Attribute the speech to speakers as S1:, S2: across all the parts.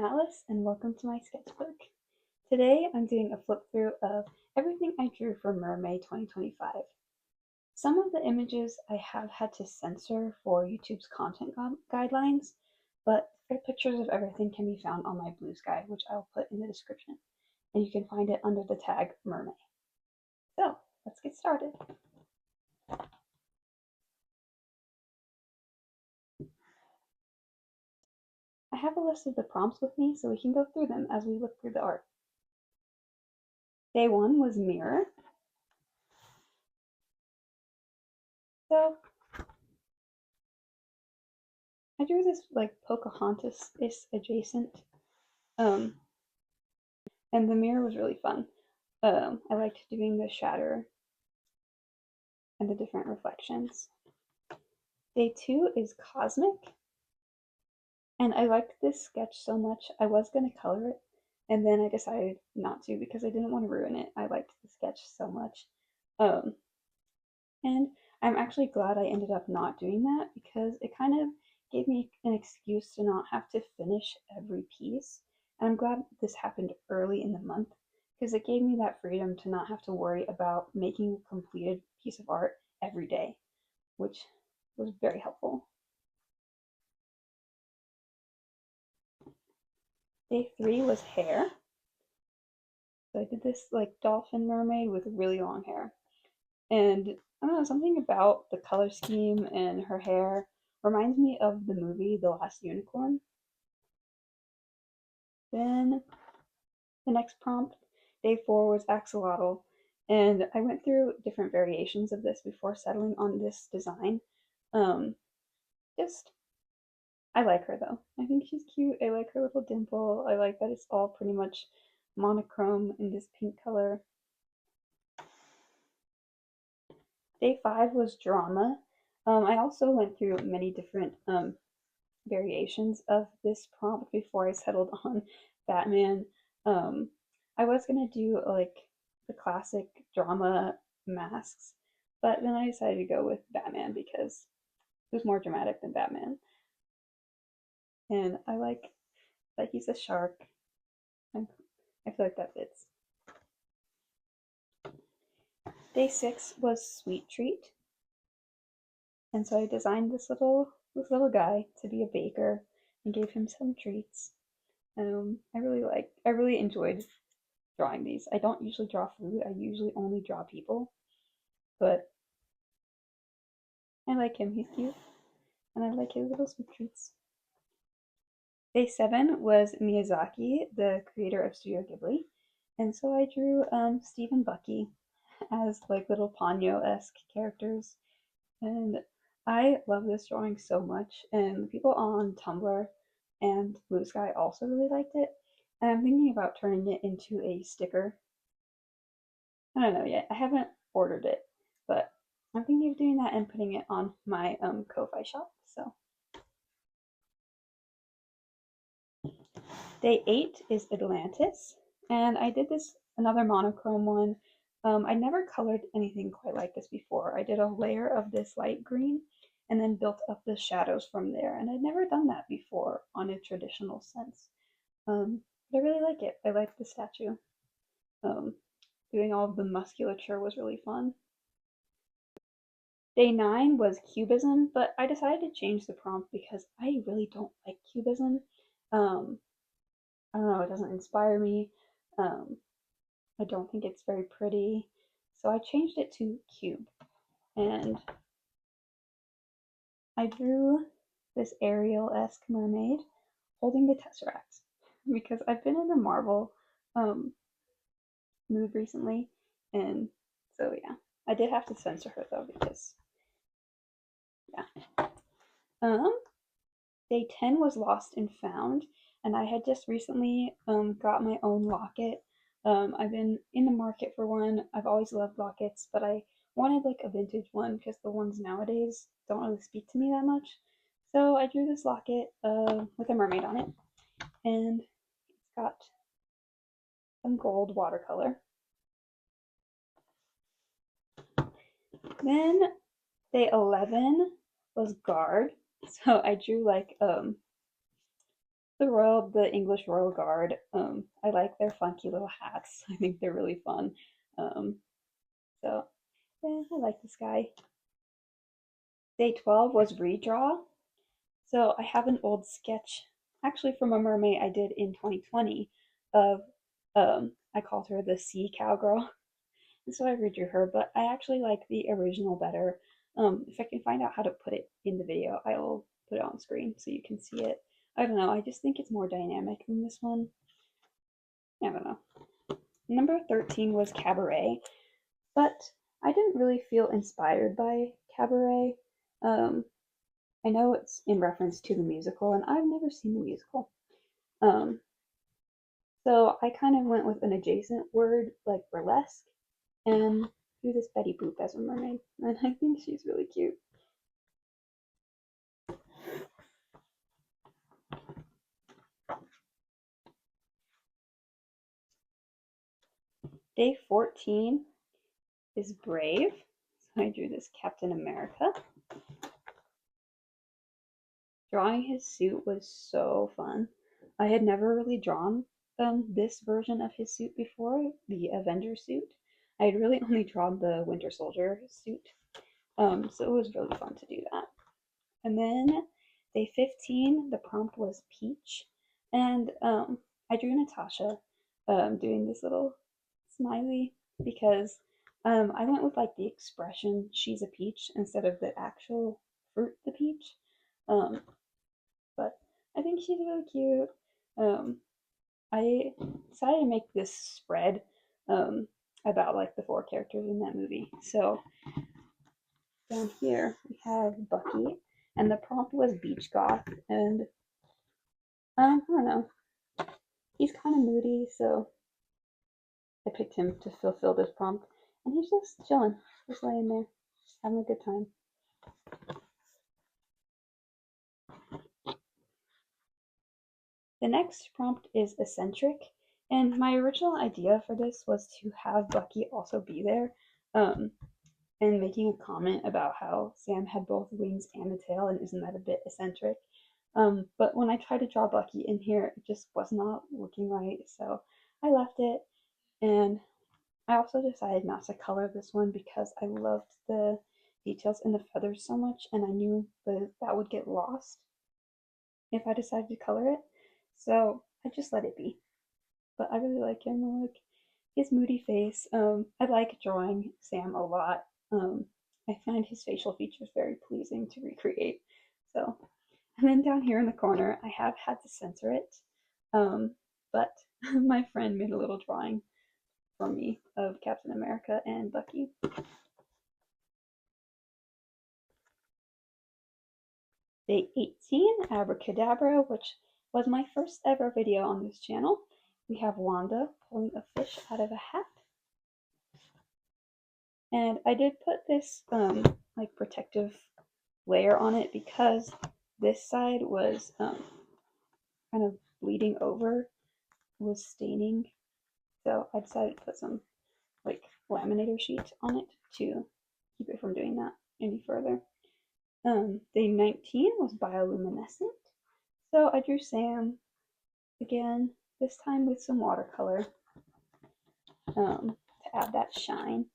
S1: Alice and welcome to my sketchbook. Today I'm doing a flip through of everything I drew for Mermay 2025. Some of the images I have had to censor for YouTube's content guidelines, but full pictures of everything can be found on my Blue Sky, which I'll put in the description, and you can find it under the tag Mermay. So let's get started. I have a list of the prompts with me so we can go through them as we look through the art. Day one was mirror. So I drew this like Pocahontas-ish adjacent, um, and the mirror was really fun. I liked doing the shatter and the different reflections. Day two is cosmic, and I liked this sketch so much I was gonna color it, and then I decided not to because I didn't want to ruin it. I liked the sketch so much, um, and I'm actually glad I ended up not doing that because it kind of gave me an excuse to not have to finish every piece. And I'm glad this happened early in the month because it gave me that freedom to not have to worry about making a completed piece of art every day, which was very helpful. Day three was hair. So I did this like dolphin mermaid with really long hair. And I don't know, something about the color scheme and her hair reminds me of the movie The Last Unicorn. Then the next prompt, day four, was axolotl. And I went through different variations of this before settling on this design. Um, just, I like her though. I think she's cute. I like her little dimple. I like that it's all pretty much monochrome in this pink color. Day five was drama. I also went through many different variations of this prompt before I settled on Batman. Um, I was gonna do like the classic drama masks, but then I decided to go with Batman because it was more dramatic than Batman. And I like that he's a shark. I feel like that fits. Day six was Sweet Treat. And so I designed this little guy to be a baker and gave him some treats. I really enjoyed drawing these. I don't usually draw food. I usually only draw people, but I like him. He's cute, and I like his little sweet treats. Day seven was Miyazaki, the creator of Studio Ghibli, and so I drew Steve and Bucky as like little Ponyo-esque characters, and I love this drawing so much. And the people on Tumblr and Blue Sky also really liked it, and I'm thinking about turning it into a sticker. I don't know yet. I haven't ordered it, but I'm thinking of doing that and putting it on my Ko-Fi shop. So day eight is Atlantis, and I did this another monochrome one. I never colored anything quite like this before. I did a layer of this light green and then built up the shadows from there, and I'd never done that before on a traditional sense. But I really like it. I like the statue. Um, Doing all of the musculature was really fun. Day nine was cubism, but I decided to change the prompt because I really don't like cubism. Um, I don't know, it doesn't inspire me. Um, I don't think it's very pretty. So I changed it to cube. And I drew this Ariel-esque mermaid holding the Tesseract because I've been in the Marvel um, mood recently. And so, yeah, I did have to censor her though because, yeah. Um, Day 10 was Lost and Found, and I had just recently got my own locket. I've been in the market for one. I've always loved lockets, but I wanted like a vintage one because the ones nowadays don't really speak to me that much. So I drew this locket with a mermaid on it, and it's got some gold watercolor. Then day 11 was Guard, so I drew like the English Royal Guard. I like their funky little hats. I think they're really fun. Um, so yeah, I like this guy. Day 12 was redraw. So I have an old sketch, actually from a mermaid I did in 2020 of, I called her the sea cowgirl. And so I redrew her, but I actually like the original better. If I can find out how to put it in the video, I will put it on screen so you can see it. I don't know, I just think it's more dynamic than this one. I don't know. Number 13 was Cabaret, but I didn't really feel inspired by Cabaret. Um, I know it's in reference to the musical, and I've never seen the musical. Um, so I kind of went with an adjacent word like burlesque and do this Betty Boop as a mermaid, and I think she's really cute. Day 14 is Brave, so I drew this Captain America. Drawing his suit was so fun. I had never really drawn this version of his suit before, the Avenger suit. I had really only drawn the Winter Soldier suit, so it was really fun to do that. And then day 15, the prompt was Peach, and I drew Natasha doing this little smiley because I went with like the expression "she's a peach" instead of the actual fruit, the peach. Um, but I think she's really cute. Um, I decided to make this spread um, about like the four characters in that movie. So down here we have Bucky, and the prompt was beach goth, and I don't know, he's kind of moody, so I picked him to fulfill this prompt, and he's just chilling, just laying there, having a good time. The next prompt is eccentric, and my original idea for this was to have Bucky also be there, and making a comment about how Sam had both wings and a tail, and isn't that a bit eccentric? But when I tried to draw Bucky in here, it just was not looking right, so I left it, and I also decided not to color this one because I loved the details in the feathers so much, and I knew that would get lost if I decided to color it. So I just let it be. But I really like him. I like his moody face. I like drawing Sam a lot. I find his facial features very pleasing to recreate. So, and then down here in the corner, I have had to censor it. But my friend made a little drawing for me of Captain America and Bucky. Day 18, Abracadabra, which was my first ever video on this channel. We have Wanda pulling a fish out of a hat. And I did put this like protective layer on it because this side was kind of bleeding over, was staining. So I decided to put some like laminator sheet on it to keep it from doing that any further. Day 19 was bioluminescent. So I drew Sam again, this time with some watercolor to add that shine.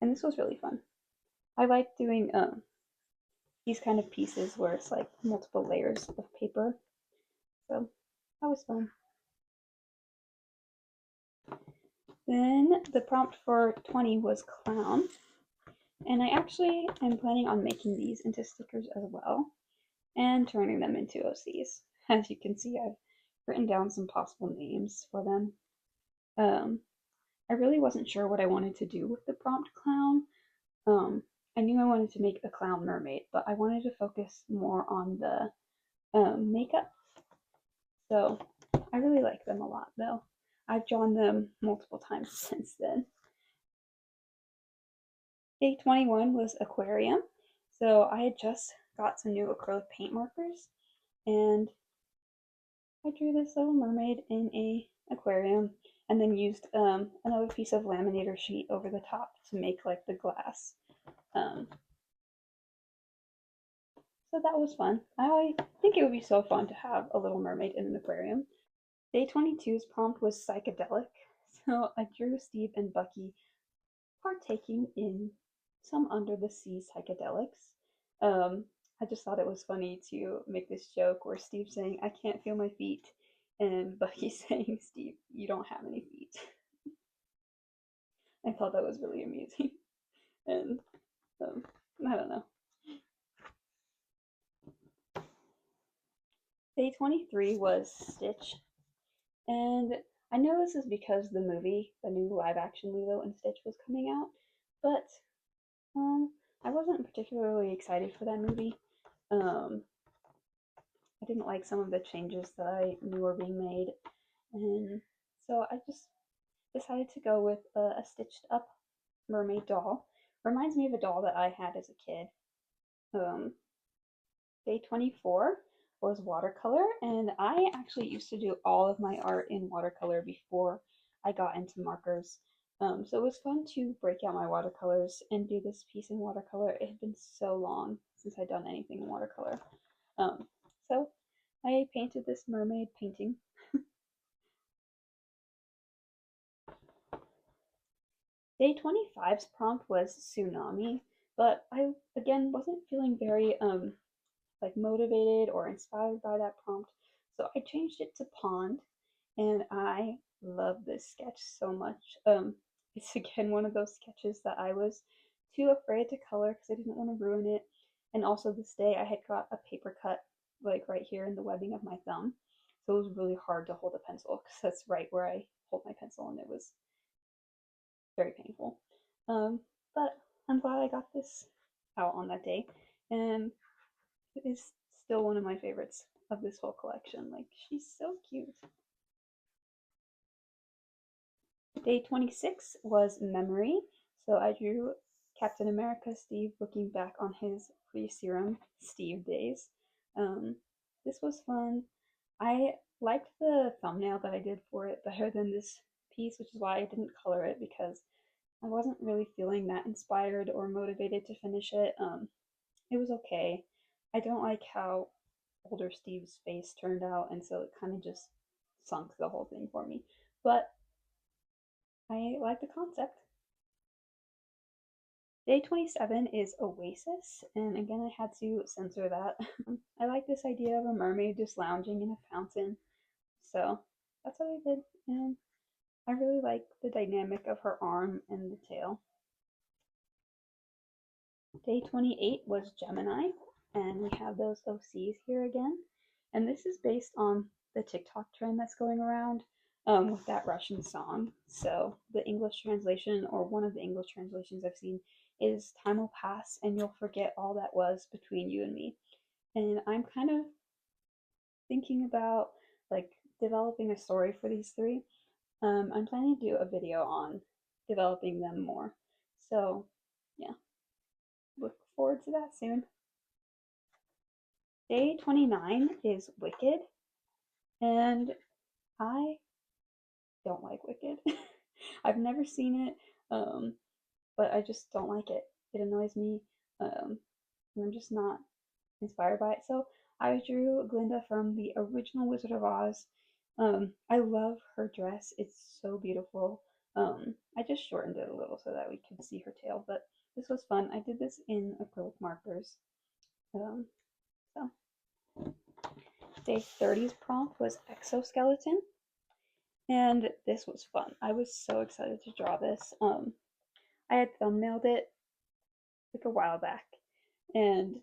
S1: And this was really fun. I like doing these kind of pieces where it's like multiple layers of paper. So that was fun. Then the prompt for 20 was clown. And I actually am planning on making these into stickers as well and turning them into OCs. As you can see, I've written down some possible names for them. I really wasn't sure what I wanted to do with the prompt clown. I knew I wanted to make a clown mermaid, but I wanted to focus more on the makeup. So I really like them a lot though. I've drawn them multiple times since then. Day 21 was aquarium. So I had just got some new acrylic paint markers and I drew this little mermaid in a aquarium and then used another piece of laminator sheet over the top to make like the glass. So So that was fun. I think it would be so fun to have a little mermaid in an aquarium. Day 22's prompt was psychedelic, so I drew Steve and Bucky partaking in some under the sea psychedelics. Um, I just thought it was funny to make this joke where Steve's saying, I can't feel my feet, and Bucky's saying, Steve, you don't have any feet. I thought that was really amusing. And um, I don't know. Day 23 was Stitch, and I know this is because the movie, the new live action Lilo and Stitch, was coming out, but I wasn't particularly excited for that movie. Um, I didn't like some of the changes that I knew were being made, and so I just decided to go with a stitched up mermaid doll. Reminds me of a doll that I had as a kid. Um, Day 24 was watercolor, and I actually used to do all of my art in watercolor before I got into markers. So it was fun to break out my watercolors and do this piece in watercolor. It had been so long since I'd done anything in watercolor. So I painted this mermaid painting. Day 25's prompt was tsunami, but I again wasn't feeling very like motivated or inspired by that prompt. So I changed it to pond, and I love this sketch so much. It's again one of those sketches that I was too afraid to color because I didn't want to ruin it. And also this day I had got a paper cut like right here in the webbing of my thumb. So it was really hard to hold a pencil because that's right where I hold my pencil, and it was very painful. But I'm glad I got this out on that day, and it is still one of my favorites of this whole collection. Like, she's so cute. Day 26 was Memory. So I drew Captain America Steve looking back on his pre serum Steve days. Um, this was fun. I liked the thumbnail that I did for it better than this piece, which is why I didn't color it because I wasn't really feeling that inspired or motivated to finish it. It was okay. I don't like how older Steve's face turned out, and so it kind of just sunk the whole thing for me. But I like the concept. Day 27 is Oasis, and again, I had to censor that. I like this idea of a mermaid just lounging in a fountain, so that's what I did, and I really like the dynamic of her arm and the tail. Day 28 was Gemini, and we have those OCs here again. And this is based on the TikTok trend that's going around with that Russian song. So the English translation, or one of the English translations I've seen, is time will pass and you'll forget all that was between you and me. And I'm kind of thinking about like developing a story for these three. I'm planning to do a video on developing them more. So yeah, look forward to that soon. Day 29 is Wicked, and I don't like Wicked. I've never seen it, but I just don't like it. It annoys me, and I'm just not inspired by it. So I drew Glinda from the original Wizard of Oz. I love her dress, it's so beautiful. I just shortened it a little so that we could see her tail, but this was fun. I did this in acrylic markers. Um, so Day 30's prompt was exoskeleton, and this was fun. I was so excited to draw this. I had thumbnailed it like a while back, and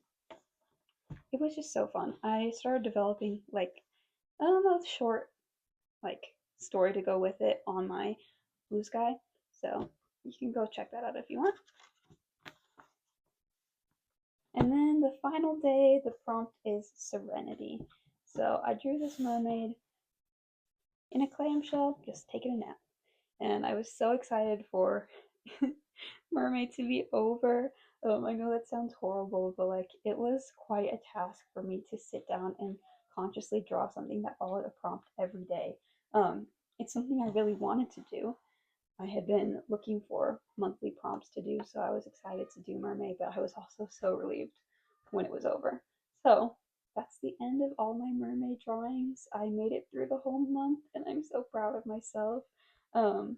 S1: it was just so fun. I started developing like a short like story to go with it on my Blue Sky, so you can go check that out if you want. And then the final day, the prompt is Serenity. So I drew this mermaid in a clamshell, just taking a nap. And I was so excited for Mermay to be over. I know that sounds horrible, but like it was quite a task for me to sit down and consciously draw something that followed a prompt every day. It's something I really wanted to do. I had been looking for monthly prompts to do, so I was excited to do Mermay, but I was also so relieved when it was over. So that's the end of all my mermaid drawings. I made it through the whole month and I'm so proud of myself. Um,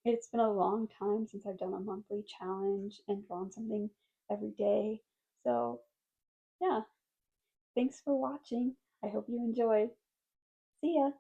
S1: it's been a long time since I've done a monthly challenge and drawn something every day. So, yeah, thanks for watching. I hope you enjoyed. See ya!